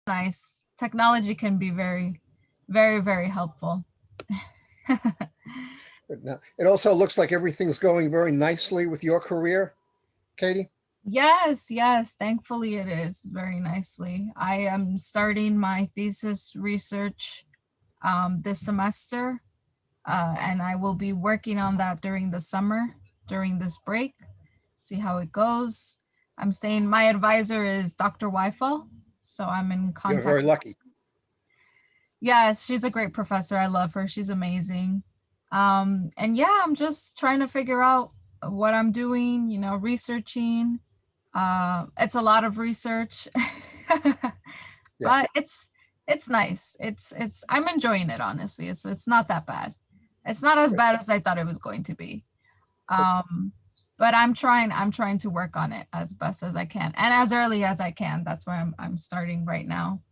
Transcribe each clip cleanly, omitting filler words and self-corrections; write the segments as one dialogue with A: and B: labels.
A: nice. Technology can be very, very, very helpful.
B: But now, it also looks like everything's going very nicely with your career, Katie.
A: Yes, yes, thankfully it is very nicely. I am starting my thesis research this semester, and I will be working on that during the summer, during this break, see how it goes. I'm staying, my advisor is Dr. Weifel, so I'm in
B: You're
A: contact.
B: very lucky.
A: Yes, she's a great professor. I love her. She's amazing. And yeah, I'm just trying to figure out what I'm doing, researching. It's a lot of research,
B: Yeah,
A: but it's nice. It's I'm enjoying it, honestly. It's not that bad. It's not as
B: good,
A: bad as I thought it was going to be.
B: good.
A: Um, but I'm trying to work on it as best as I can and as early as I can. That's why I'm starting right now,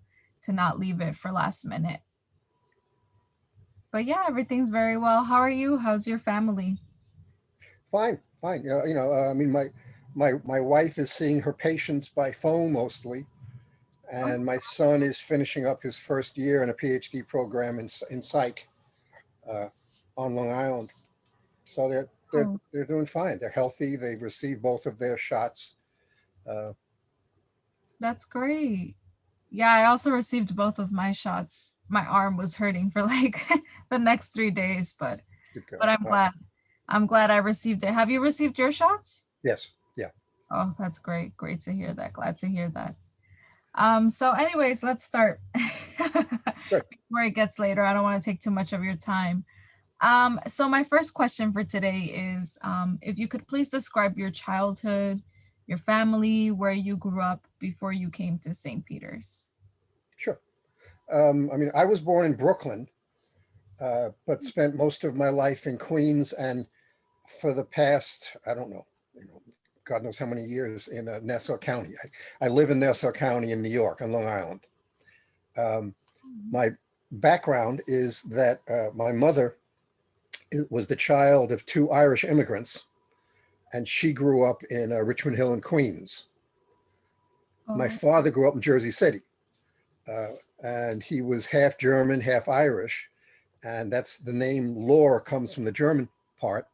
A: to not leave it for last minute. But yeah, everything's very well. How are you? How's your family?
B: Fine, fine. I mean, my wife is seeing her patients by phone mostly,
A: Oh,
B: and my son is finishing up his first year in a PhD program in psych uh, on Long Island. So
A: oh,
B: they're doing fine. They're healthy. They've received both of their shots. Uh,
A: that's great. Yeah, I also received both of my shots. My arm was hurting for like the next 3 days,
B: Good
A: but
B: God.
A: I'm glad. I'm glad I received it. Have you received your shots?
B: Yes. Yeah.
A: Oh, that's great. Great to hear that. Glad to hear that. So anyways, let's start.
B: Good.
A: Before it gets later, I don't want to take too much of your time. So my first question for today is, if you could please describe your childhood, your family, where you grew up before you came to St. Peter's.
B: Sure. I mean, I was born in Brooklyn, but spent most of my life in Queens, and for the past, I don't know, God knows how many years in Nassau County. I live in Nassau County in New York on Long Island. Um, my background is that my mother was the child of two Irish immigrants, and she grew up in Richmond Hill in Queens. My
A: Oh,
B: father grew up in Jersey City, uh, and he was half German, half Irish, and that's the name Luhr comes from the German part,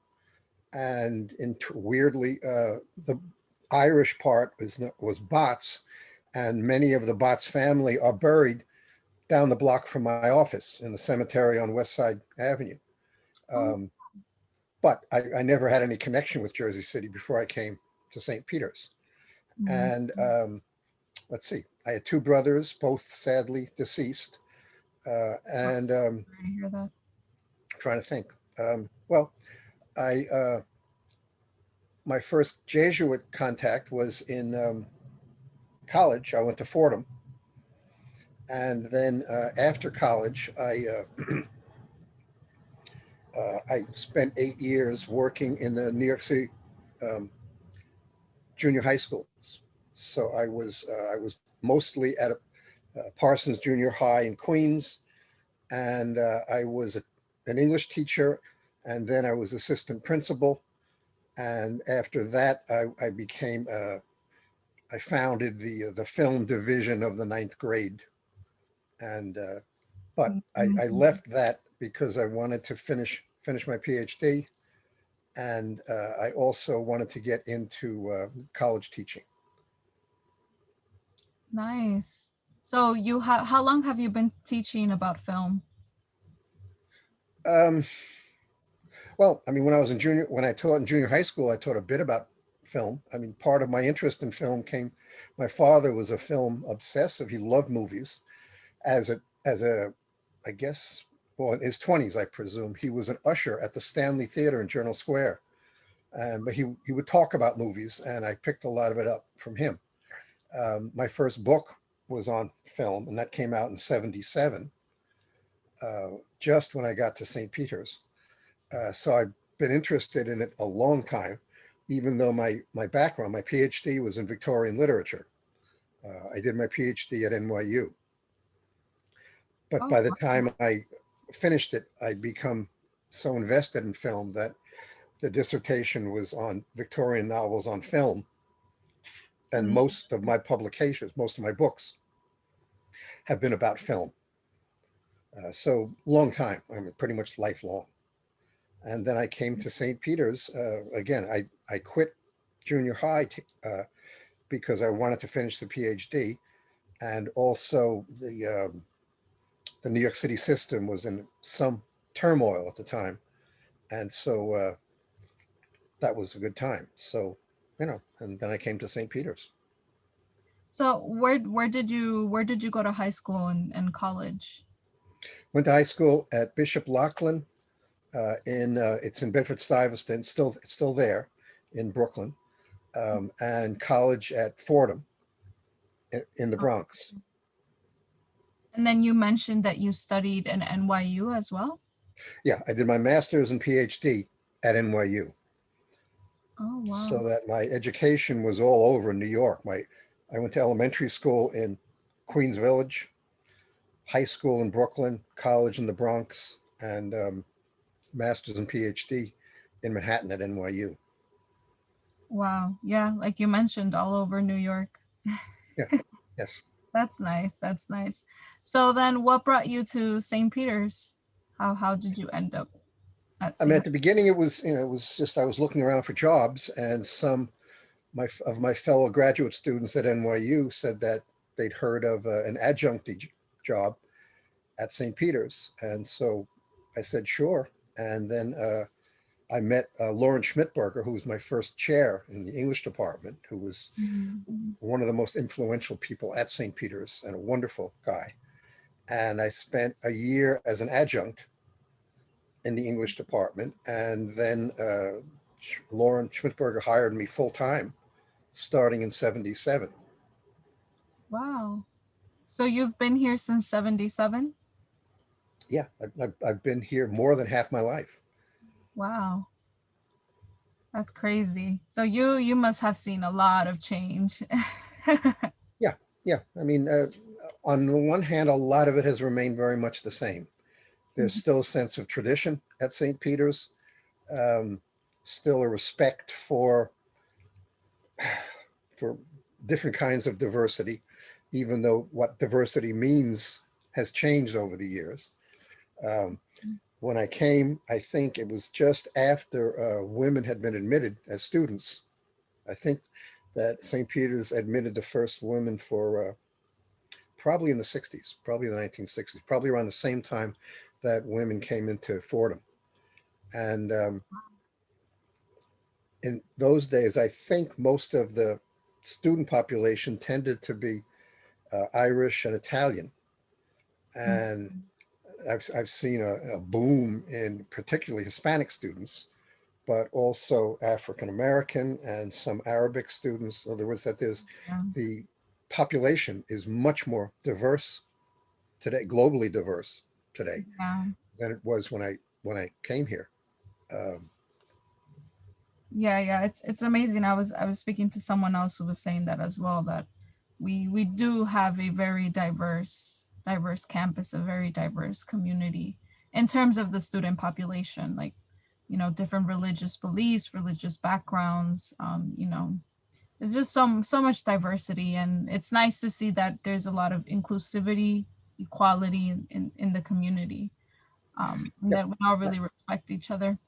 B: and weirdly, the Irish part was Bots, and many of the Bots family are buried down the block from my office in the cemetery on West Side Avenue.
A: oh,
B: Um, but I never had any connection with Jersey City before I came to St. Peter's.
A: mm,
B: And let's see, I had two brothers, both sadly deceased. And
A: sorry to hear that.
B: trying to think. Well, I my first Jesuit contact was in college. I went to Fordham, and then after college, I spent 8 years working in the New York City um, junior high schools. So I was mostly at Parsons Junior High in Queens, and I was an English teacher, and then I was assistant principal. And after that, I became I founded the film division of the ninth grade, and but I
A: Mhm.
B: left that because I wanted to finish my PhD, and I also wanted to get into college teaching.
A: Nice. So you have, how long have you been teaching about film?
B: Um, well, I mean, when I taught in junior high school, I taught a bit about film. I mean, part of my interest in film came. My father was a film obsessive. He loved movies. As a I guess, well, in his 20s, I presume, he was an usher at the Stanley Theater in Journal Square. But he would talk about movies, and I picked a lot of it up from him. My first book was on film, and that came out in '77, just when I got to St. Peter's. So I've been interested in it a long time, even though my background, my PhD was in Victorian literature. I did my PhD at NYU. But
A: Oh,
B: by the time I finished it, I'd become so invested in film that the dissertation was on Victorian novels on film, and
A: mm,
B: most of my publications, most of my books have been about film. So long time, I mean, pretty much lifelong. And then I came to St. Peter's. Again, I quit junior high because I wanted to finish the PhD. And also the New York City system was in some turmoil at the time. And so that was a good time. So, and then I came to St. Peter's.
A: So where did you go to high school and college?
B: Went to high school at Bishop Lachlan in it's in Bedford Stuyvesant. It's still there in Brooklyn, and college at Fordham in the Bronx.
A: And then you mentioned that you studied in NYU as well?
B: Yeah, I did my master's and PhD at NYU,
A: Oh,
B: so
A: wow.
B: that my education was all over New York. I went to elementary school in Queens Village, high school in Brooklyn, college in the Bronx, and master's and PhD in Manhattan at NYU.
A: Wow. Yeah, like you mentioned, all over New York.
B: Yeah, yes.
A: That's nice. That's nice. So then what brought you to St. Peter's? How did you end up at
B: I mean,
A: St.
B: at the beginning, it was just I was looking around for jobs, and some of my fellow graduate students at NYU said that they'd heard of an adjunct job at St. Peter's, and so I said sure. And then I met Lauren Schmidberger, who was my first chair in the English department, who was
A: Mhm.
B: one of the most influential people at St. Peter's and a wonderful guy. And I spent a year as an adjunct in the English department, and then Lauren Schmidberger hired me full time starting in '77.
A: Wow. So you've been here since 77?
B: Yeah, I've been here more than half my life.
A: Wow. That's crazy. So you must have seen a lot of change.
B: Yeah, yeah. I mean, on the one hand, a lot of it has remained very much the same. There's still a sense of tradition at St. Peter's, um, still a respect for different kinds of diversity, even though what diversity means has changed over the years. Um, when I came, I think it was just after women had been admitted as students. I think that St. Peter's admitted the first women for probably in the 60s, probably in the 1960s, probably around the same time that women came into Fordham. And in those days, I think most of the student population tended to be Irish and Italian. And I've seen a boom in particularly Hispanic students, but also African American and some Arabic students. In other words, that
A: Yeah.
B: the population is much more diverse today, globally diverse today
A: Yeah.
B: than it was when I came here. Um,
A: Yeah, it's amazing. I was speaking to someone else who was saying that as well, that we do have a very diverse campus, a very diverse community in terms of the student population, like, different religious beliefs, religious backgrounds, there's just so much diversity, and it's nice to see that there's a lot of inclusivity, equality in the community, and
B: yeah,
A: that we all really respect each other.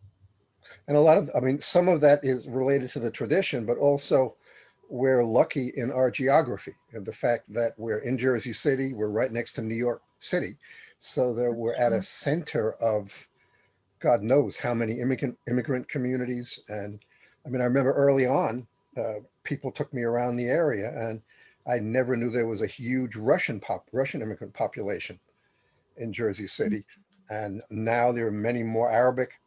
B: and a lot of, I mean, some of that is related to the tradition, but also we're lucky in our geography and the fact that we're in Jersey City, we're right next to New York City, so that we're at a
A: True.
B: center of God knows how many immigrant communities. And I mean, I remember early on, people took me around the area, and I never knew there was a huge Russian immigrant population in Jersey City, and now there are many more Arabic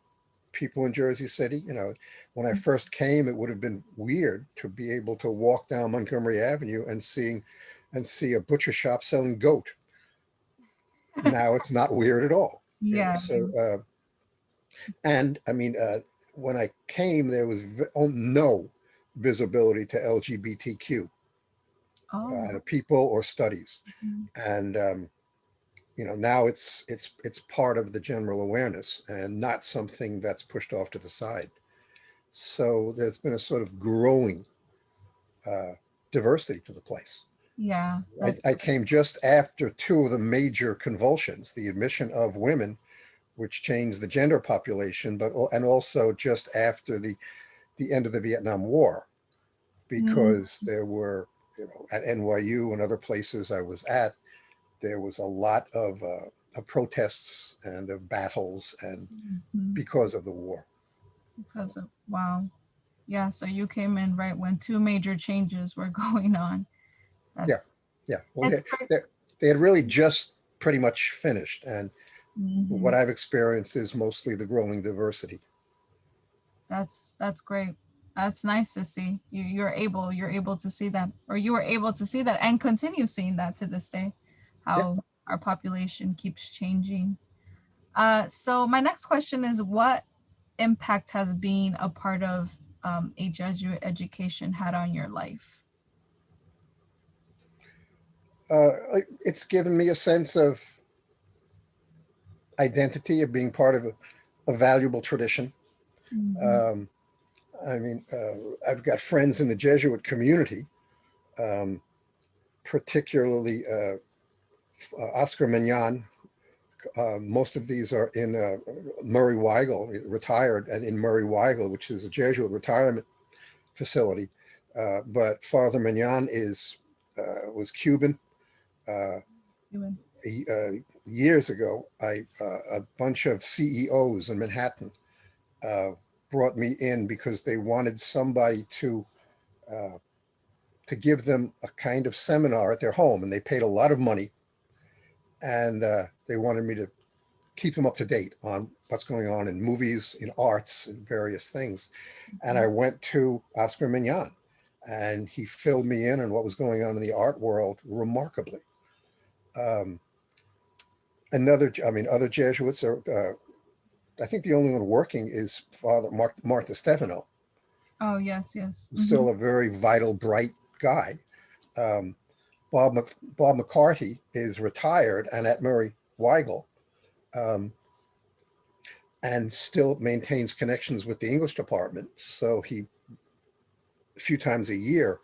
B: people in Jersey City. When I first came, it would have been weird to be able to walk down Montgomery Avenue and see a butcher shop selling goat. Now it's not weird at all.
A: Yeah.
B: So and I mean, when I came, there was no visibility to LGBTQ
A: Oh.
B: people or studies,
A: Mhm.
B: and now it's part of the general awareness and not something that's pushed off to the side. So there's been a sort of growing uh, diversity to the place.
A: Yeah, that's
B: I came just after two of the major convulsions, the admission of women, which changed the gender population, and also just after the end of the Vietnam War,
A: mm,
B: because there were, at NYU and other places I was at, there was a lot of protests and of battles, and
A: mhm,
B: because of the war.
A: because of wow. Yeah, so you came in right when two major changes were going on.
B: Yeah,
A: That's
B: yeah. Well,
A: it's great.
B: they had really just pretty much finished, and what
A: Mhm.
B: I've experienced is mostly the growing diversity.
A: That's great. That's nice to see. You're able to see that, or you were able to see that and continue seeing that to this day,
B: Yeah.
A: how our population keeps changing. So my next question is, what impact has being a part of a Jesuit education had on your life?
B: It's given me a sense of identity, of being part of a valuable tradition.
A: Mhm.
B: Um, I've got friends in the Jesuit community, um, particularly Oscar Manion. Most of these are in Murray Weigel, retired, and in Murray Weigel, which is a Jesuit retirement facility. But Father Manion was Cuban. Uh,
A: Ewan.
B: Years ago, a bunch of CEOs in Manhattan uh, brought me in because they wanted somebody uh, to give them a kind of seminar at their home, and they paid a lot of money, and they wanted me to keep them up to date on what's going on in movies, in arts, and various things. And I went to Oscar Mignon, and he filled me in on what was going on in the art world remarkably. Um, other Jesuits are. I think the only one working is Father Marta Stefano,
A: Oh yes, yes.
B: who's
A: Hmm.
B: still a very vital, bright guy. Um, Bob McCarty is retired and at Murray Weigel, um, and still maintains connections with the English department. So he, a few times a year,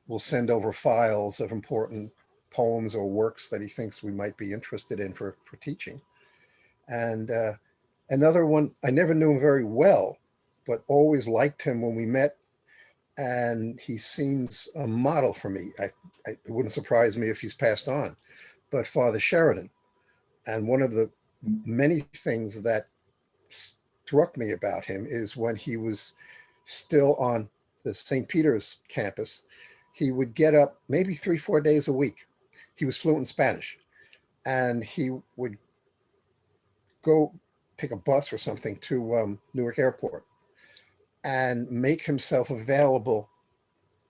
B: will send over files of important poems or works that he thinks we might be interested in for teaching. And another one, I never knew him very well, but always liked him when we met. And he seems a model for me. It wouldn't surprise me if he's passed on. But Father Sheridan, and one of the many things that struck me about him is when he was still on the St. Peter's campus, he would get up maybe 3, 4 days a week. He was fluent in Spanish, and he would go take a bus or something to Newark Airport and make himself available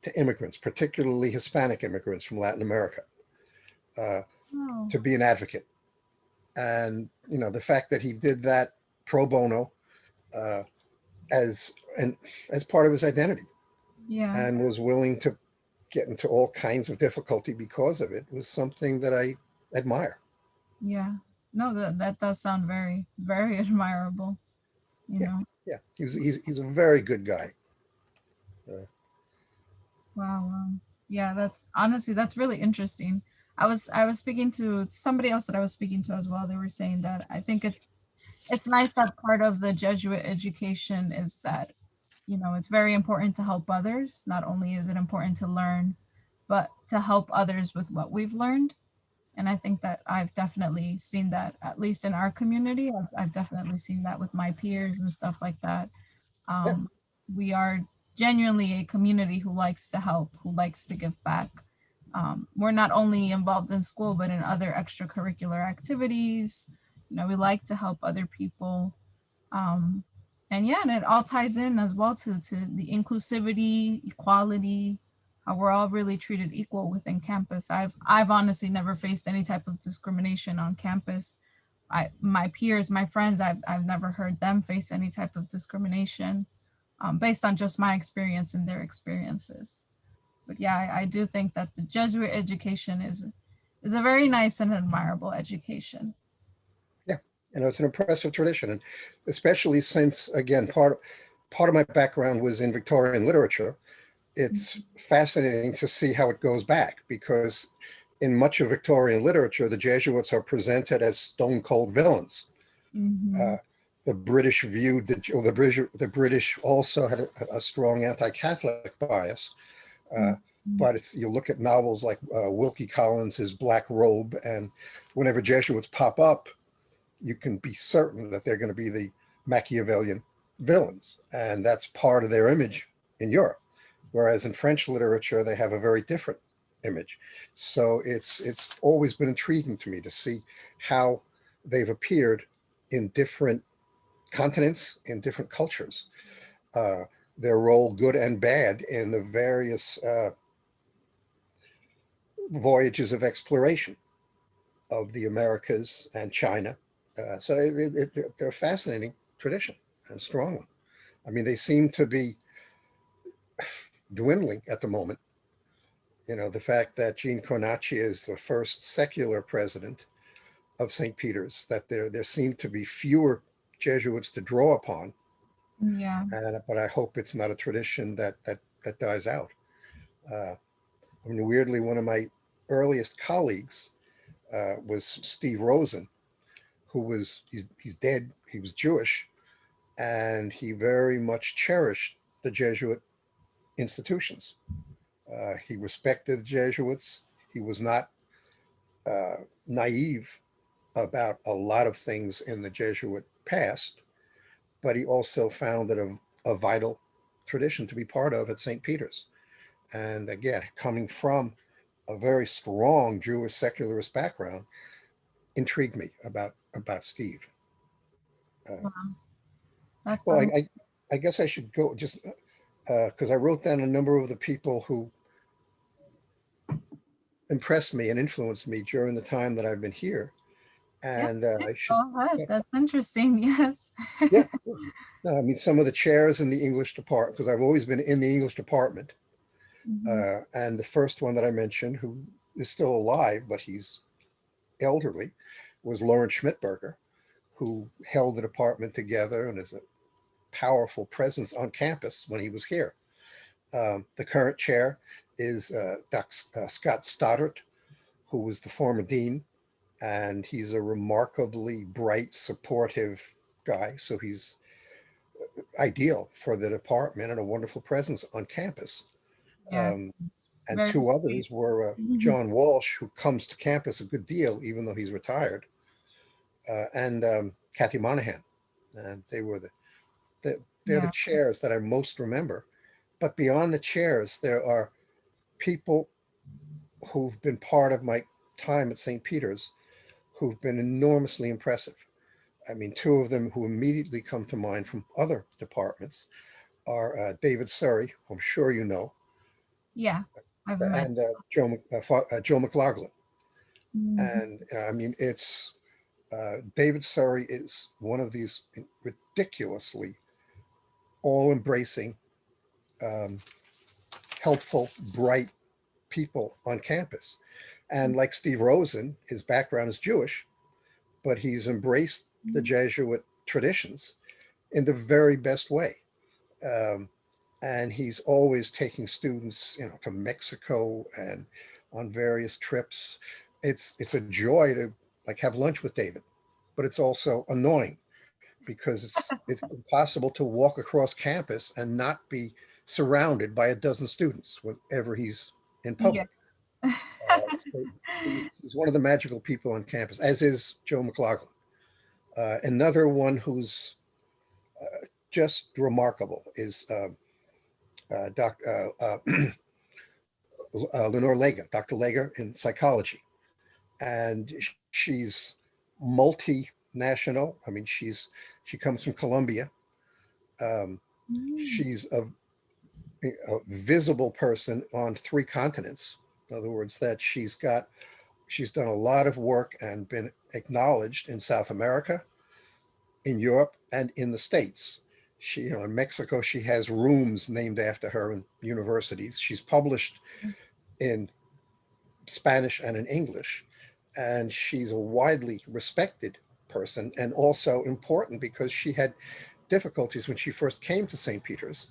B: to immigrants, particularly Hispanic immigrants from Latin America, uh,
A: Oh,
B: to be an advocate. And the fact that he did that pro bono, uh, as and as part of his identity,
A: yeah,
B: and was willing to get into all kinds of difficulty because of it, was something that I admire.
A: yeah. No, that does sound very, very admirable. You
B: Yeah,
A: know.
B: yeah. He's a very good guy. Uh,
A: Wow. Yeah, that's honestly that's really interesting. I was speaking to somebody else that I was speaking to as well. They were saying that I think it's nice that part of the Jesuit education is that, it's very important to help others. Not only is it important to learn, but to help others with what we've learned. And I think that I've definitely seen that, at least in our community. I've definitely seen that with my peers and stuff like that.
B: yeah,
A: um, we are genuinely a community who likes to help, who likes to give back. We're not only involved in school, but in other extracurricular activities. We like to help other people. Um, and yeah, and it all ties in as well to the inclusivity, equality, how we're all really treated equal within campus. I've honestly never faced any type of discrimination on campus. My peers, my friends, I've never heard them face any type of discrimination, based on just my experience and their experiences. But yeah, I do think that the Jesuit education is a very nice and admirable education.
B: yeah. It's an impressive tradition, and especially since, again, part of my background was in Victorian literature. it's fascinating to see how it goes back, because in much of Victorian literature, the Jesuits are presented as stone cold villains.
A: Mm-hmm.
B: The British viewed the British also had a strong anti-Catholic bias.
A: Mm-hmm.
B: But you look at novels like Wilkie Collins's Black Robe, and whenever Jesuits pop up, you can be certain that they're going to be the Machiavellian villains, and that's part of their image in Europe. Whereas in French literature, they have a very different image. So it's always been intriguing to me to see how they've appeared in different continents, in different cultures. Uh, their role, good and bad, in the various voyages of exploration of the Americas and China. They're a fascinating tradition and strong one. I mean, they seem to be dwindling at the moment. You know, the fact that Jean Cornacchia is the first secular president of St. Peter's, that there seem to be fewer Jesuits to draw upon.
A: Yeah.
B: But I hope it's not a tradition that dies out. I mean, weirdly, one of my earliest colleagues was Steve Rosen, who was he's dead. He was Jewish, and he very much cherished the Jesuit institutions. He respected the Jesuits. He was not naive about a lot of things in the Jesuit past, but he also found it a vital tradition to be part of at St. Peter's. And again, coming from a very strong Jewish secularist background, intrigued me about Steve. Uh,
A: Wow. That's
B: well, I guess I should go just because I wrote down a number of the people who impressed me and influenced me during the time that I've been here.
A: yeah.
B: And I should,
A: Go ahead. That's interesting. Yes.
B: yeah. No, I mean, some of the chairs in the English department, because I've always been in the English department.
A: Mhm.
B: And the first one that I mentioned, who is still alive, but he's elderly, was Lawrence Schmidberger, who held the department together and is a powerful presence on campus when he was here. The current chair is Scott Stoddart, who was the former dean, and he's a remarkably bright, supportive guy. So he's ideal for the department and a wonderful presence on campus.
A: Yeah.
B: Um,
A: It's
B: and
A: very
B: two
A: sweet.
B: others were
A: Mhm.
B: John Walsh, who comes to campus a good deal, even though he's retired, and Kathy Monahan. And the they're the
A: Yeah.
B: chairs that I most remember. But beyond the chairs, there are people who've been part of my time at St. Peter's who've been enormously impressive. I mean, two of them who immediately come to mind from other departments are David Surrey, who I'm sure you know,
A: Yeah. I've met.
B: and Joe McLaughlin.
A: Mhm.
B: And I mean, it's David Surrey is one of these ridiculously all-embracing, um, helpful, bright people on campus. And like Steve Rosen, his background is Jewish, but he's embraced the Jesuit traditions in the very best way. Um, and he's always taking students, to Mexico and on various trips. It's a joy to like have lunch with David, but it's also annoying because it's impossible to walk across campus and not be surrounded by a dozen students whenever he's in
A: Yeah.
B: public. So he's one of the magical people on campus, as is Joe McLaughlin. Another one who's just remarkable is Lenore Lager, Dr. Lager in psychology. And she's multinational. I mean, she comes from Colombia. Um,
A: Mm.
B: she's a visible person on three continents. In other words, that she's done a lot of work and been acknowledged in South America, in Europe, and in the States. In Mexico, she has rooms named after her in universities. She's published in Spanish and in English, and she's a widely respected person and also important because she had difficulties when she first came to St. Peter's.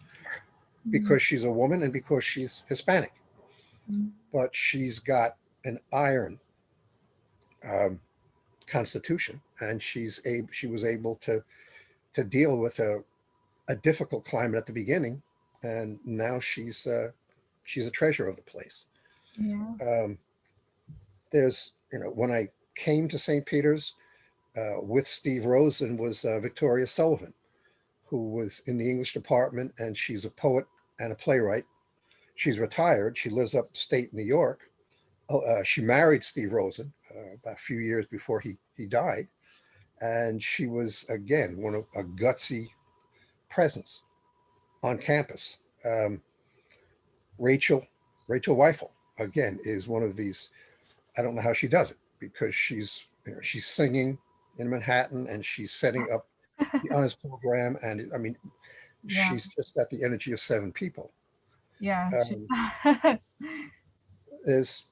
A: Mm,
B: because she's a woman and because she's Hispanic.
A: mm,
B: But she's got an iron um, constitution, and she was able to deal with a difficult climate at the beginning, and now she's a treasure of the place.
A: yeah.
B: Um, there's when I came to St. Peter's with Steve Rosen was Victoria Sullivan, who was in the English department, and she's a poet and a playwright. She's retired. She lives upstate New York. She married Steve Rosen about a few years before he died, and she was again one of a gutsy presence on campus. Um, Rachel Rachel Weifel again is one of these. I don't know how she does it because she's singing in Manhattan and she's setting up the honors program, and I mean
A: Yeah.
B: she's just got the energy of seven people.
A: Yeah. She
B: Um,
A: does.
B: there's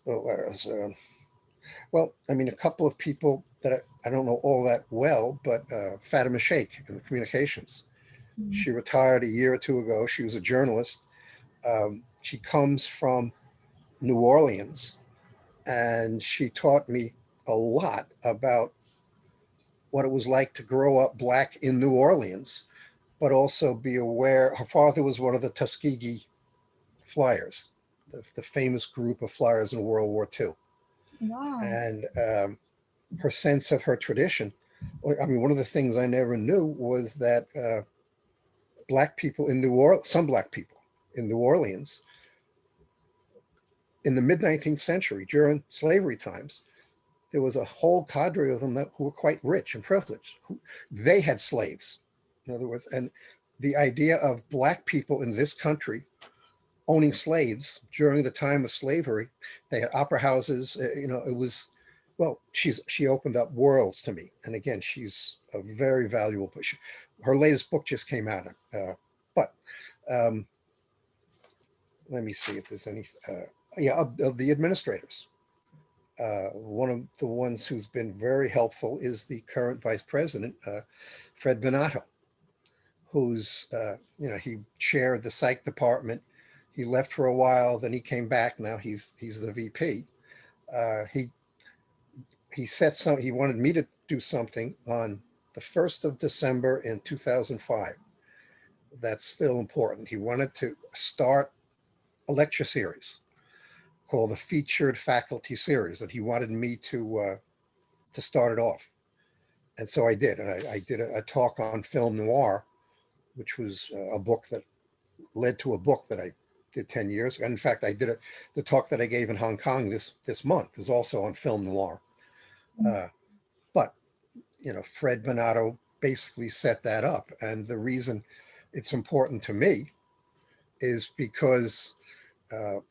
B: well, I mean, a couple of people that I don't know all that well, but Fatima Sheikh in the communications.
A: Mm,
B: She retired a year or two ago. She was a journalist. She comes from New Orleans, and she taught me a lot about what it was like to grow up black in New Orleans, but also be aware. Her father was one of the Tuskegee Flyers, the famous group of flyers in World War II.
A: wow.
B: And her sense of her tradition. I mean, one of the things I never knew was that black people in New Orleans, some black people in New Orleans, in the mid 19th century, during slavery times, there was a whole cadre of them who were quite rich and privileged. They had slaves, in other words, and the idea of black people in this country owning slaves during the time of slavery, they had opera houses. It was well. She opened up worlds to me, and again, she's a very valuable push. Her latest book just came out, but um, let me see if there's any. Yeah, of the administrators. One of the ones who's been very helpful is the current vice president, Fred Donato, who's he chaired the psych department. He left for a while, then he came back. Now he's the VP. Uh, he he set some. He wanted me to do something on the 1st of December in 2005. That's still important. He wanted to start a lecture series called the Featured Faculty Series, and he wanted me to start it off. And so I did, and I did a talk on film noir, which was a book that led to a book that I did 10 years ago. In fact, the talk that I gave in Hong Kong this month is also on film noir.
A: Mm,
B: Uh, but, Fred Bonato basically set that up. And the reason it's important to me is because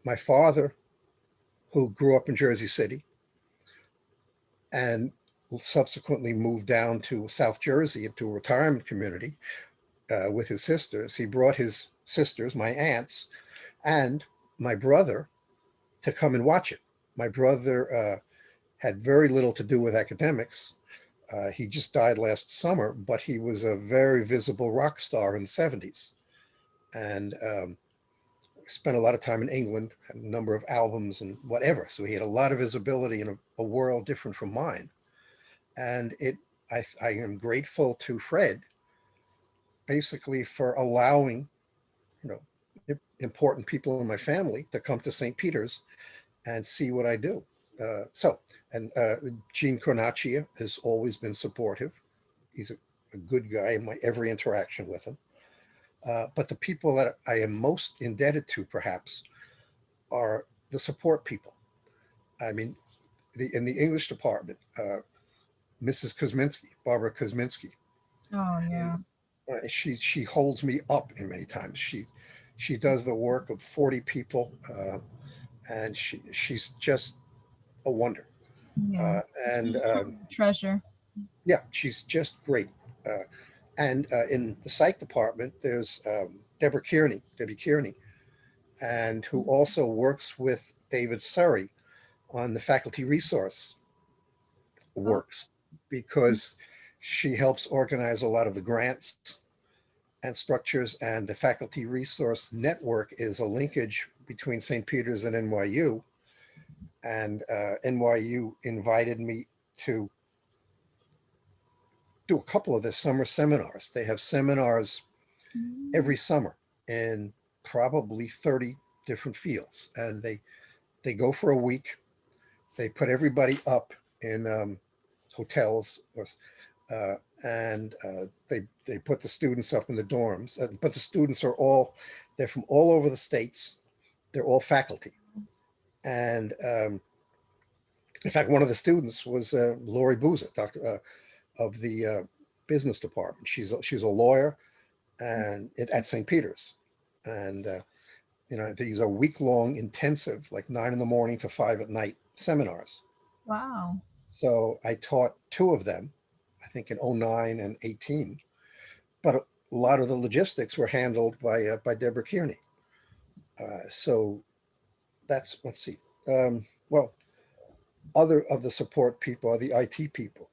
B: my father, who grew up in Jersey City and subsequently moved down to South Jersey into a retirement community with his sisters, he brought his sisters, my aunts, and my brother to come and watch it. My brother had very little to do with academics. He just died last summer, but he was a very visible rock star in the 70s and spent a lot of time in England, had a number of albums and whatever. So he had a lot of visibility in a world different from mine. And I am grateful to Fred basically for allowing, you know, important people in my family to come to St. Peter's and see what I do. And Gene Cornacchia has always been supportive. He's a good guy in my every interaction with him. But the people that I am most indebted to, perhaps, are the support people. I mean, in the English department, Mrs. Kuzminski, Barbara Kuzminski,
A: oh yeah.
B: she holds me up in many times. She does the work of 40 people, and she's just a wonder.
A: Yeah.
B: Uh, and
A: She's a true treasure.
B: Yeah, she's just great. Uh, and in the psych department, there's Debbie Kearney, and who also works with David Surrey on the faculty resource
A: Oh,
B: works because she helps organize a lot of the grants and structures, and the Faculty Resource Network is a linkage between St. Peter's and NYU. And NYU invited me to do a couple of their summer seminars. They have seminars every summer in probably 30 different fields, and they go for a week. They put everybody up in hotels, and they put the students up in the dorms. But the students they're from all over the states. They're all faculty, and in fact, one of the students was Lori Boozer, doctor of the business department. She's a lawyer, and at St. Peter's, and these are week-long intensive, like 9 in the morning to 5 at night seminars.
A: Wow.
B: So I taught two of them, I think in '09 and '18, but a lot of the logistics were handled by Deb Kearney. So that's, let's see. Well, other of the support people are the IT people.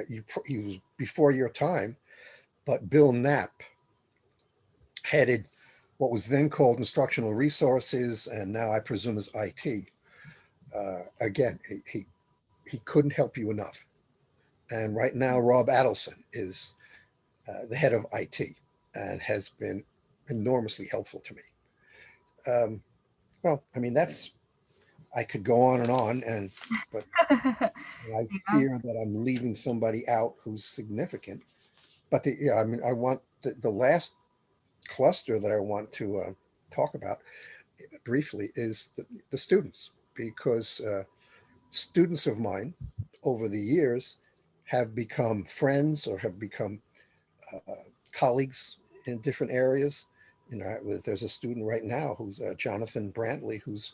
B: You was before your time, but Bill Knapp headed what was then called Instructional Resources, and now I presume is IT. Again, he couldn't help you enough. And right now, Rob Adelson is the head of IT and has been enormously helpful to me. Well, I mean, I could go on, but I
A: Yeah.
B: fear that I'm leaving somebody out who's significant. But I mean, I want the last cluster that I want to talk about briefly is the students, because students of mine over the years have become friends or have become colleagues in different areas. There's a student right now who's Jonathan Brantley, who's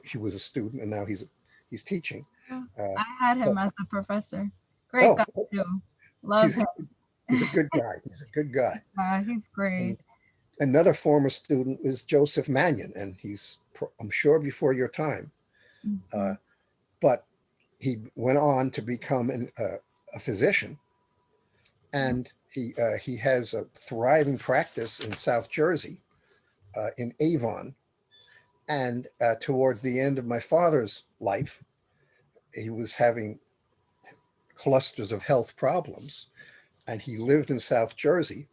B: he was a student and now he's teaching.
A: Yeah.
B: Uh,
A: I had
B: but
A: him as a professor. Great
B: oh,
A: guy too. Love
B: he's
A: him.
B: he's a good guy. He's a good guy.
A: He's
B: And
A: great.
B: another former student is Joseph Manion, and I'm sure before your time, uh,
A: Mhm.
B: but he went on to become a physician, and he has a thriving practice in South Jersey, in Avon. And towards the end of my father's life, he was having clusters of health problems, and he lived in South Jersey.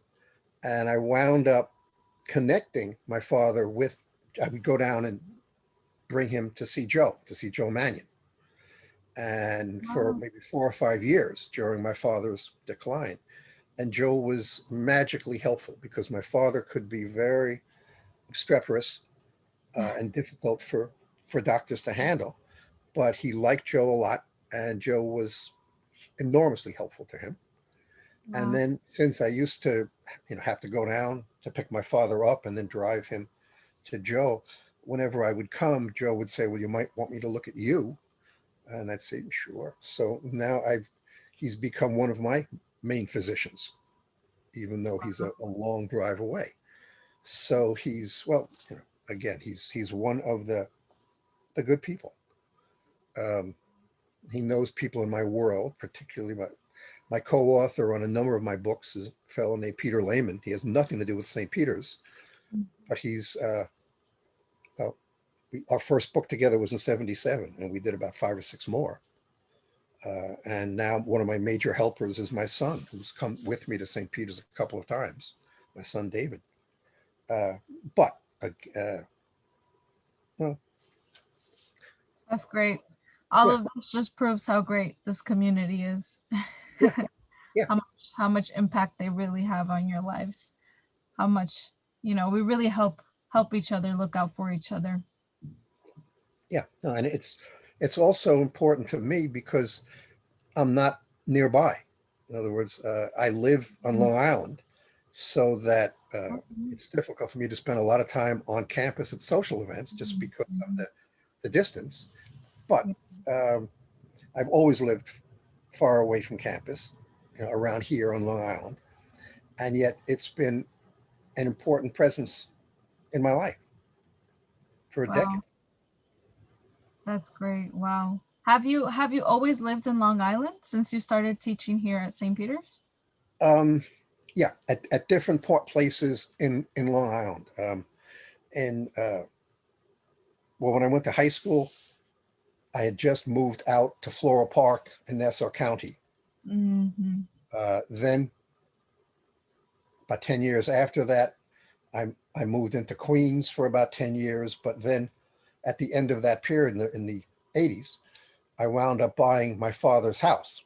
B: And I wound up connecting my father with. I would go down and bring him to see Joe Manion. And for
A: Wow.
B: maybe 4 or 5 years during my father's decline. And Joe was magically helpful because my father could be very obstreperous and difficult for doctors to handle, but he liked Joe a lot, and Joe was enormously helpful to him. And
A: Wow.
B: then since I used to, have to go down to pick my father up and then drive him to Joe, whenever I would come, Joe would say, "Well, you might want me to look at you," and I'd say, "Sure." So now he's become one of my main physicians, even though he's a long drive away. So well, again, he's one of the good people. Um, he knows people in my world, particularly my co-author on a number of my books is a fellow named Peter Lehman. He has nothing to do with St. Peter's, but he's well, our first book together was in '77, and we did about 5 or 6 more. And now one of my major helpers is my son, who's come with me to St. Peter's a couple of times, my son David. Uh, but well,
A: That's great. All
B: yeah,
A: of this just proves how great this community is.
B: yeah, yeah,
A: How much impact they really have on your lives. How much, we really help each other, look out for each other.
B: yeah. No, and it's also important to me because I'm not nearby. In other words, I live on Long Island, so that
A: Mhm.
B: it's difficult for me to spend a lot of time on campus at social events just because of
A: Mhm.
B: the distance. But
A: Yeah.
B: um, I've always lived far away from campus, around here on Long Island, and yet it's been an important presence in my life for a decade.
A: Wow, that's great. Wow. Have you always lived in Long Island since you started teaching here at St. Peter's?
B: Um, Yeah, at different places in Long Island. And well, when I went to high school, I had just moved out to Floral Park in Nassau County.
A: Hmm.
B: Then, about 10 years after that, I moved into Queens for about 10 years. But then, at the end of that period in the 80s, I wound up buying my father's house,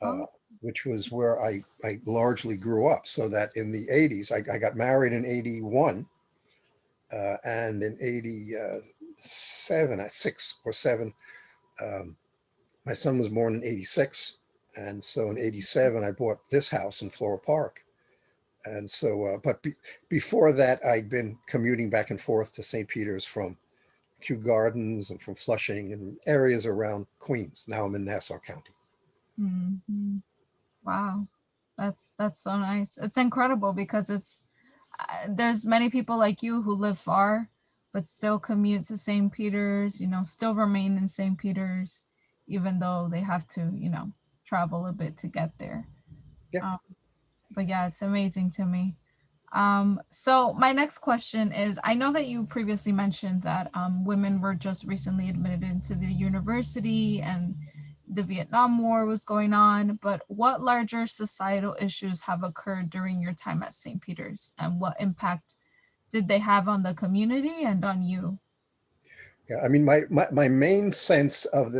B: uh,
A: Oh.
B: which was where I largely grew up. So that in the 80s, I got married in 81, and in 87, at 6 or 7, um, my son was born in 86. And so in 87, I bought this house in Floral Park. And so, before that, I'd been commuting back and forth to St. Peter's from Kew Gardens and from Flushing and areas around Queens. Now I'm in Nassau County.
A: Hmm. Wow, that's so nice. It's incredible because it's there's many people like you who live far but still commute to St. Peter's, still remain in St. Peter's even though they have to, travel a bit to get there.
B: Yeah.
A: Um, but yeah, it's amazing to me. So my next question is, I know that you previously mentioned that women were just recently admitted into the university and the Vietnam War was going on, but what larger societal issues have occurred during your time at St. Peter's, and what impact did they have on the community and on you?
B: Yeah. I mean, my main sense of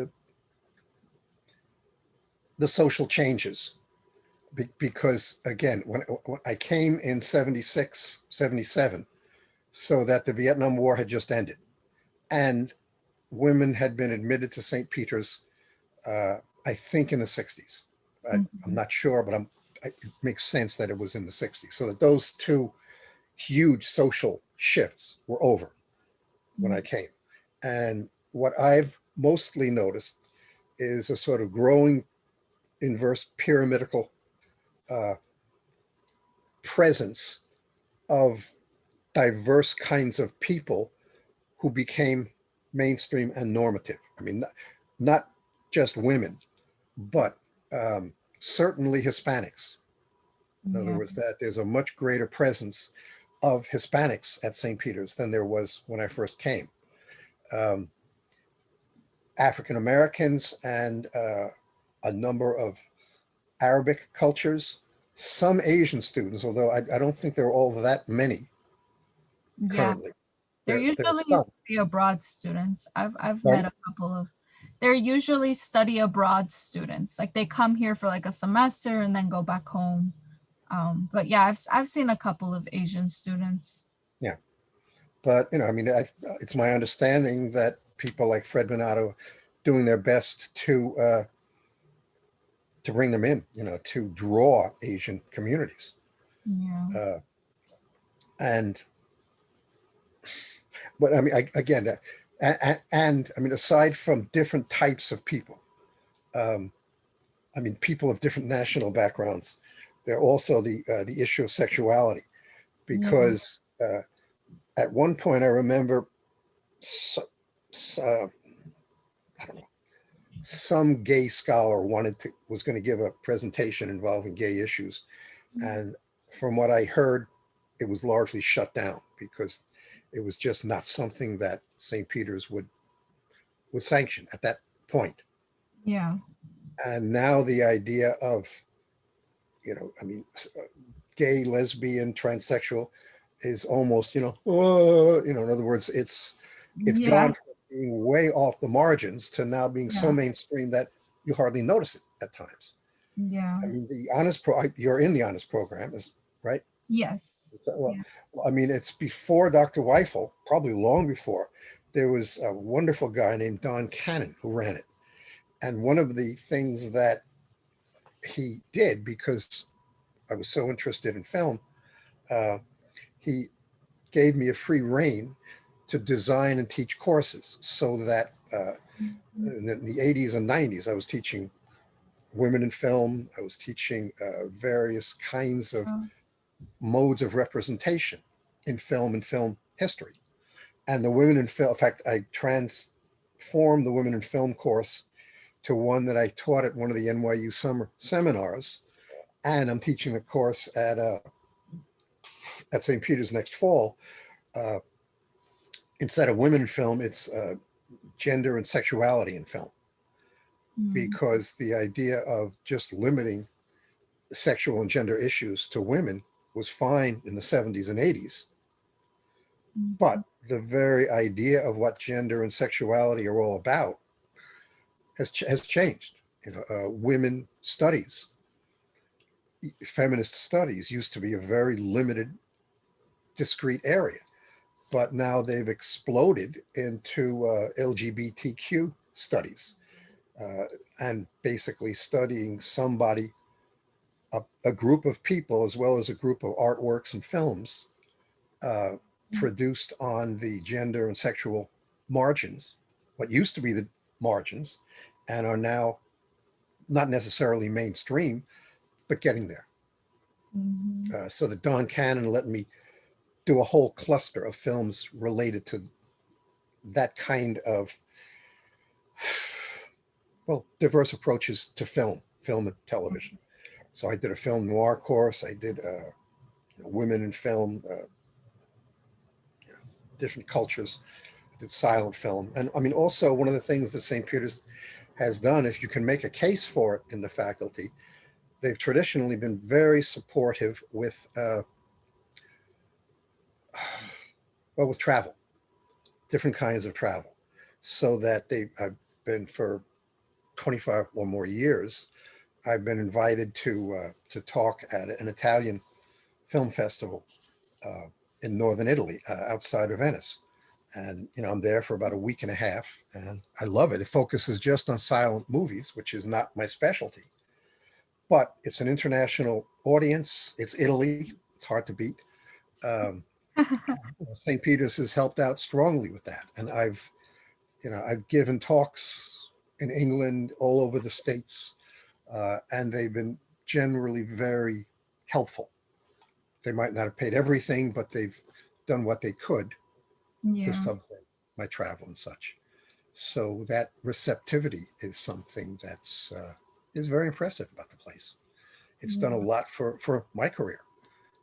B: the social changes, because again, when I came in 76, 77, so that the Vietnam War had just ended and women had been admitted to St. Peter's, uh, I think in the 60s. I'm
A: Mhm.
B: not sure, but it makes sense that it was in the 60s. So that those two huge social shifts were over when I came. And what I've mostly noticed is a sort of growing inverse pyramidal uh, presence of diverse kinds of people who became mainstream and normative. I mean, not just women, but certainly Hispanics. In other
A: Yeah.
B: words, that there's a much greater presence of Hispanics at St. Peter's than there was when I first came. Um, African Americans and a number of Arabic cultures, some Asian students, although I don't think there are all that many
A: Yeah.
B: currently.
A: They're
B: There's
A: usually
B: some.
A: study abroad students. I've met
B: Pardon?
A: a couple of they're usually study abroad students. Like they come here for like a semester and then go back home. But yeah, I've seen a couple of Asian students.
B: Yeah. But, I mean, it's my understanding that people like Fred Minato doing their best to bring them in, to draw Asian communities.
A: Yeah.
B: Uh, and but I mean, again, and I mean, aside from different types of people, um, I mean, people of different national backgrounds, there are also the issue of sexuality,
A: Yeah.
B: because at one point I remember, so, so, I don't know, some gay scholar was going to give a presentation involving gay issues, and from what I heard, it was largely shut down because it was just not something that St. Peter's would sanction at that point.
A: Yeah.
B: And now the idea of, I mean, gay, lesbian, transsexual is almost, in other words, it's
A: Yeah.
B: gone from being way off the margins to now being so
A: Yeah.
B: mainstream that you hardly notice it at times.
A: Yeah.
B: I mean, you're in the honors program, is right?
A: Yes.
B: Well,
A: Yeah.
B: I mean, it's before Dr. Weifel, probably long before. There was a wonderful guy named Don Cannon who ran it. And one of the things that he did, because I was so interested in film, uh, he gave me a free rein to design and teach courses, so that in the 80s and 90s, I was teaching women in film. I was teaching various kinds of
A: Oh,
B: modes of representation in film and film history. And the women in film, in fact, I transformed the women in film course to one that I taught at one of the NYU summer seminars, and I'm teaching the course at St. Peter's next fall. Uh, Instead of women in film, it's gender and sexuality in film,
A: Mm,
B: because the idea of just limiting sexual and gender issues to women was fine in the 70s and 80s. But
A: mhm,
B: the very idea of what gender and sexuality are all about has changed. Women studies, feminist studies used to be a very limited, discrete area, but now they've exploded into LGBTQ studies, uh, and basically studying somebody, a group of people, as well as a group of artworks and films uh, produced on the gender and sexual margins, what used to be the margins, and are now not necessarily mainstream, but getting there.
A: mhm.
B: So that Don Cannon let me do a whole cluster of films related to that kind of, well, diverse approaches to film and television. So I did a film noir course. I did women in film, different cultures. I did silent film, and I mean, also one of the things that St. Peter's has done, if you can make a case for it in the faculty, they've traditionally been very supportive with, well, with travel, different kinds of travel, so that I've been for 25 or more years. I've been invited to talk at an Italian film festival uh, in northern Italy, outside of Venice. And I'm there for about a week and a half, and I love it. It focuses just on silent movies, which is not my specialty, but it's an international audience. It's Italy. It's hard to beat. Um, St. Peter's has helped out strongly with that, and I've given talks in England, all over the states, and they've been generally very helpful. They might not have paid everything, but they've done what they could to
A: Yeah.
B: subvent my travel and such. So that receptivity is something that's is very impressive about the place. It's done a
A: Yeah.
B: lot for my career,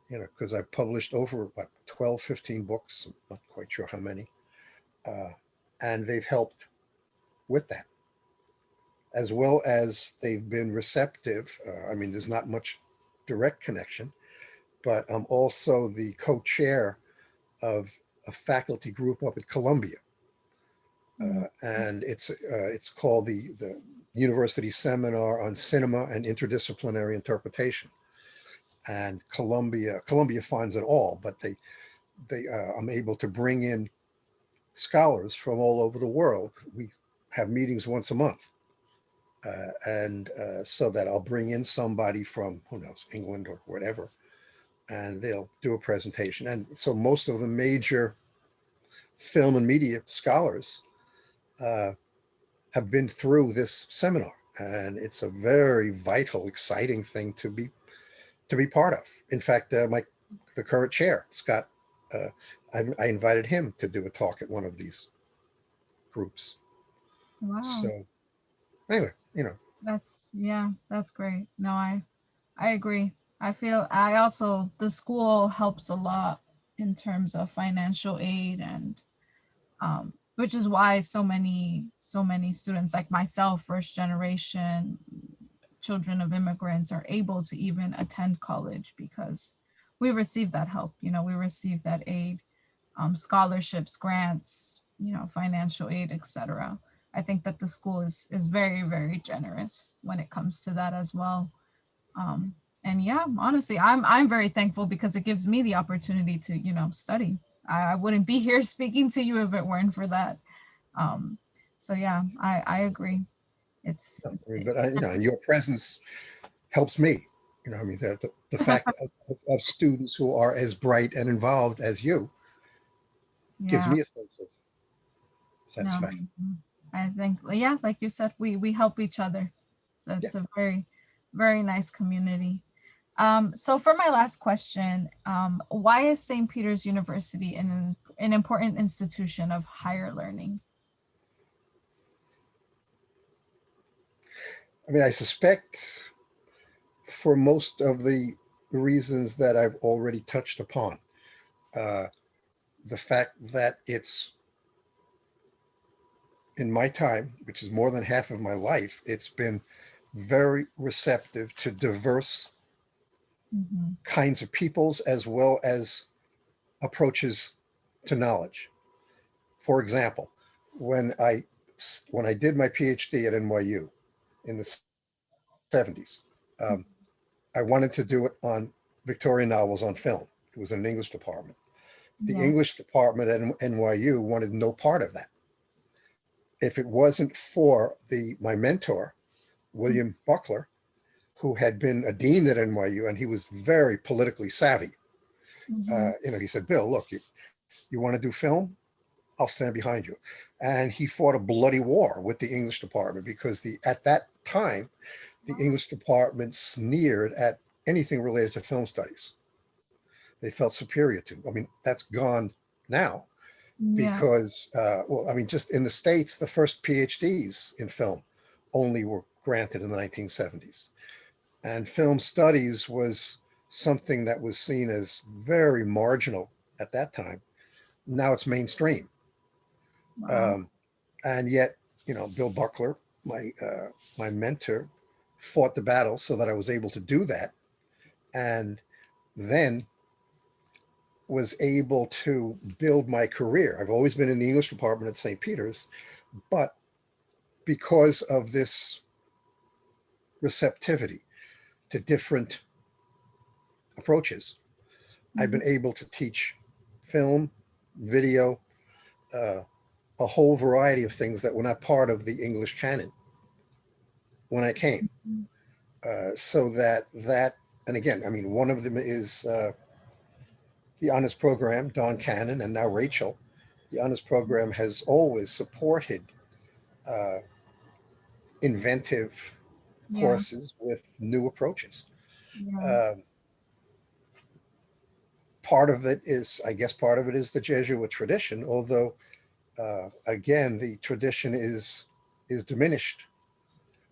B: because I've published over what 12, 15 books. I'm not quite sure how many, uh, and they've helped with that, as well as they've been receptive. I mean, there's not much direct connection, but I'm also the co-chair of a faculty group up at Columbia,
A: Mm,
B: and it's called the University Seminar on Cinema and Interdisciplinary Interpretation. And Columbia funds it all, but they I'm able to bring in scholars from all over the world. We have meetings once a month, and so that I'll bring in somebody from, who knows, England or whatever, and they'll do a presentation. And so most of the major film and media scholars uh, have been through this seminar, and it's a very vital, exciting thing to be part of. In fact, the current chair, Scott, uh, I invited him to do a talk at one of these groups.
A: wow.
B: So anyway,
A: Yeah, that's great. No, I agree. I feel I also the school helps a lot in terms of financial aid and which is why so many students like myself, first generation children of immigrants, are able to even attend college because we receive that help. We receive that aid, scholarships, grants, financial aid, etc. I think that the school is very, very generous when it comes to that as well. Um, and yeah, honestly, I'm very thankful because it gives me the opportunity to study. I wouldn't be here speaking to you if it weren't for that. Um, so yeah, I agree.
B: I
A: It's
B: mean, but and your presence helps me. I mean, the fact of students who are as bright and involved as you gives
A: yeah,
B: me a sense of
A: no,
B: satisfaction.
A: I think, yeah, like you said, we help each other. So
B: Yeah.
A: it's a very, very nice community. So for my last question, why is St. Peter's University an important institution of higher learning?
B: I mean, I suspect for most of the reasons that I've already touched upon. Uh, the fact that it's in my time, which is more than half of my life, it's been very receptive to diverse
A: Mm-hmm.
B: kinds of peoples as well as approaches to knowledge. For example, when I when I did my PhD at NYU in the 70s, I wanted to do it on Victorian novels on film. It was in an English department. The
A: Yeah.
B: English department at NYU wanted no part of that. If it wasn't for my mentor, William Buckler, who had been a dean at NYU, and he was very politically savvy.
A: Mm-hmm.
B: He said, "Bill, look, you want to do film? I'll stand behind you." And he fought a bloody war with the English department because at that time, the English department sneered at anything related to film studies. They felt superior to. I mean, that's gone now
A: Yeah.
B: because, well, I mean, just in the States, the first PhDs in film only were granted in the 1970s. And film studies was something that was seen as very marginal at that time. Now it's mainstream.
A: Wow.
B: Um, and yet, Bill Buckler, my mentor, fought the battle so that I was able to do that, and then was able to build my career. I've always been in the English department at St. Peter's, but because of this receptivity to different approaches, I've
A: Mm-hmm.
B: been able to teach film, video, uh, a whole variety of things that were not part of the English canon when I came. So and again, I mean, one of them is the honors program, Don Cannon, and now Rachel. The honors program has always supported uh, inventive
A: Yeah.
B: courses with new approaches.
A: Yeah.
B: Um, Part of it is, I guess, part of it is the Jesuit tradition, although again, the tradition is diminished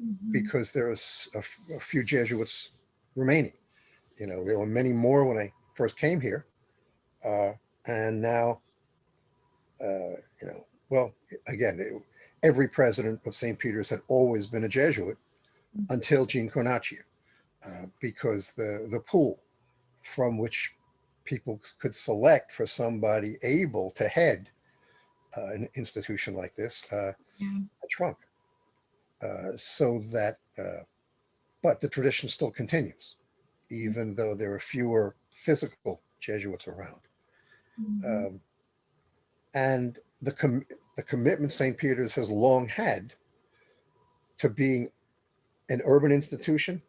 A: Mm-hmm.
B: because there is a few Jesuits remaining. There were many more when I first came here, uh, and now, well, again, every president of St. Peter's had always been a Jesuit until Gene Cornacchia, because the pool from which people could select for somebody able to head an institution like this
A: Yeah.
B: had shrunk. So that, but the tradition still continues, even though there are fewer physical Jesuits around.
A: Mm-hmm.
B: Um, and the commitment St. Peter's has long had to being an urban institution,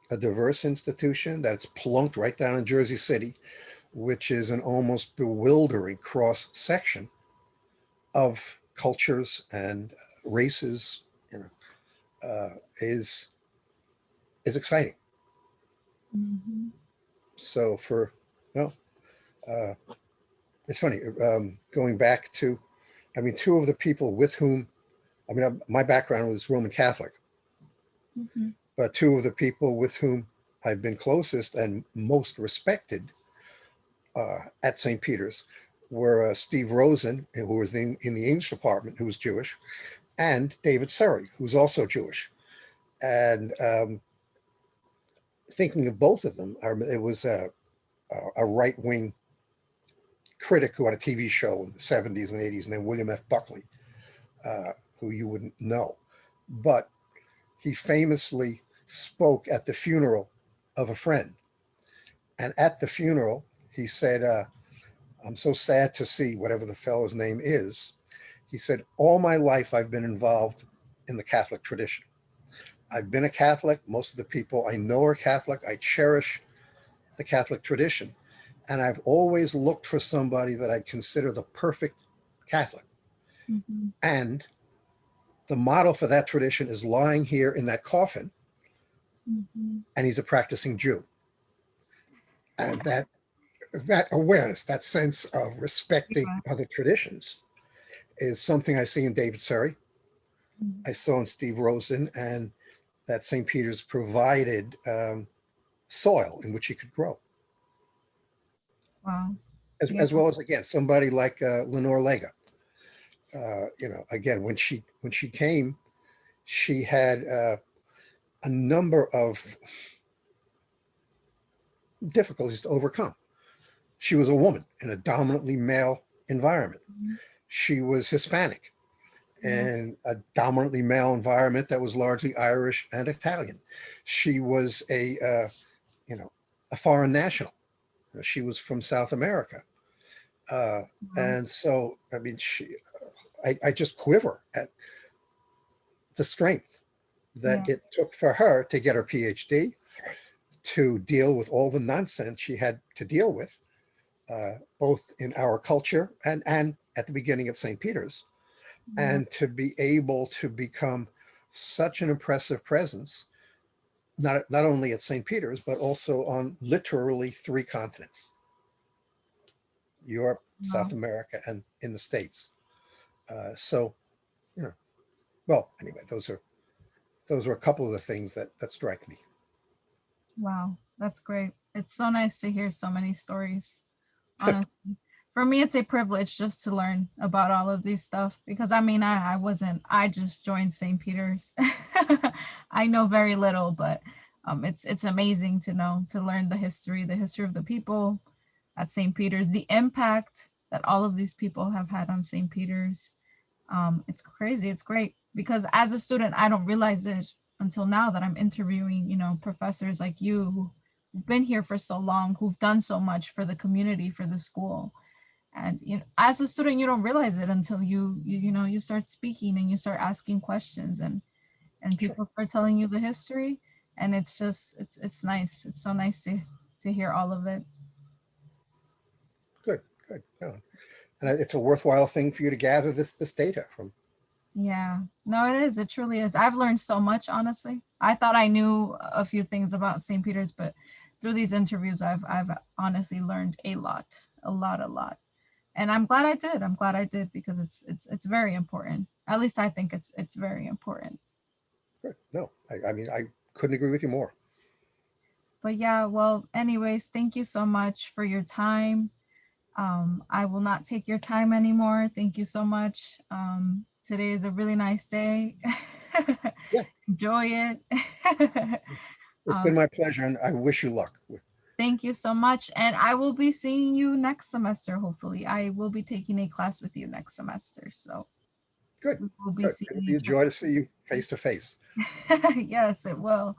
B: a diverse institution that's plunked right down in Jersey City, which is an almost bewildering cross section of cultures and races, you is exciting.
A: Mm-hmm.
B: So well, uh, it's funny, going back to, I mean, two of the people with whom, I mean, my background was Roman Catholic,
A: Mm-hmm.
B: but two of the people with whom I've been closest and most respected at St. Peter's were Steve Rosen, who was in the English department, who was Jewish, and David Surrey, who's also Jewish. And thinking of both of them, it was a right wing critic who had a TV show in the 70s and 80s, and then William F. Buckley, who you wouldn't know. But he famously spoke at the funeral of a friend. And at the funeral, he said, "I'm so sad to see," whatever the fellow's name is. He said, "All my life I've been involved in the Catholic tradition. I've been a Catholic. Most of the people I know are Catholic. I cherish the Catholic tradition. And I've always looked for somebody that I consider the perfect Catholic.
A: Mm-hmm.
B: And the model for that tradition is lying here in that coffin,
A: Mm-hmm.
B: and he's a practicing Jew." And that awareness, that sense of respecting
A: Yeah.
B: other traditions, is something I see in David Surrey, I saw in Steve Rosen, and that St. Peter's provided. soil in which he could grow.
A: Wow.
B: As
A: Yeah.
B: well as, again, somebody like Lenore Lega. Again, when she came, she had a number of difficulties to overcome. She was a woman in a dominantly male environment.
A: Mhm.
B: She was Hispanic
A: Yeah.
B: in a dominantly male environment that was largely Irish and Italian. She was you know, a foreign national. She was from South America. Uh,
A: Wow.
B: and so, I mean, I just quiver at the strength that
A: Yeah.
B: it took for her to get her PhD, to deal with all the nonsense she had to deal with, both in our culture and at the beginning at St. Peter's,
A: Yeah.
B: and to be able to become such an impressive presence, not only at St. Peter's, but also on literally three continents: Europe, South
A: Wow.
B: America, and in the States. So, you know, well, anyway, those are a couple of the things that strike me.
A: Wow. That's great. It's so nice to hear so many stories. Honestly, for me, it's a privilege just to learn about all of these stuff because I mean, I wasn't, I just joined St. Peter's. I know very little, but it's amazing to know, to learn the history of the people at St. Peter's, the impact that all of these people have had on St. Peter's. It's crazy. It's great because as a student, I don't realize it until now that I'm interviewing, professors like you who've been here for so long, who've done so much for the community, for the school. And as a student, you don't realize it until you start speaking and you start asking questions and
B: Sure.
A: people start telling you the history. And it's just it's nice. It's so nice to hear all of it.
B: Good, good. No. And it's a worthwhile thing for you to gather this data from.
A: Yeah, no, it is. It truly is. I've learned so much, honestly. I thought I knew a few things about St. Peter's, but through these interviews, I've honestly learned a lot, a lot, a lot. And I'm glad I did. I'm glad I did because it's very important. At least I think it's very important.
B: Good. No, I mean, I couldn't agree with you more.
A: But yeah, well, anyways, thank you so much for your time. I will not take your time anymore. Thank you so much. Today is a really nice day.
B: Yeah,
A: Enjoy it.
B: it's been
A: um,
B: my pleasure, and I wish you luck with.
A: Thank you so much. And I will be seeing you next semester, hopefully. I will be taking a class with you next semester. So
B: Good,
A: we will be
B: good.
A: seeing
B: It'll be a
A: each
B: joy to see you face to face.
A: other. Yes, it will.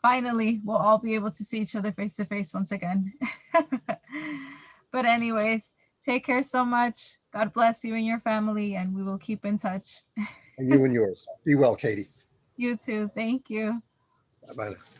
A: Finally, we'll all be able to see each other face to face once again. But, anyways, take care so much. God bless you and your family, and we will keep in touch.
B: And you and yours. Be well, Katie.
A: You too. Thank you.
B: Bye bye now.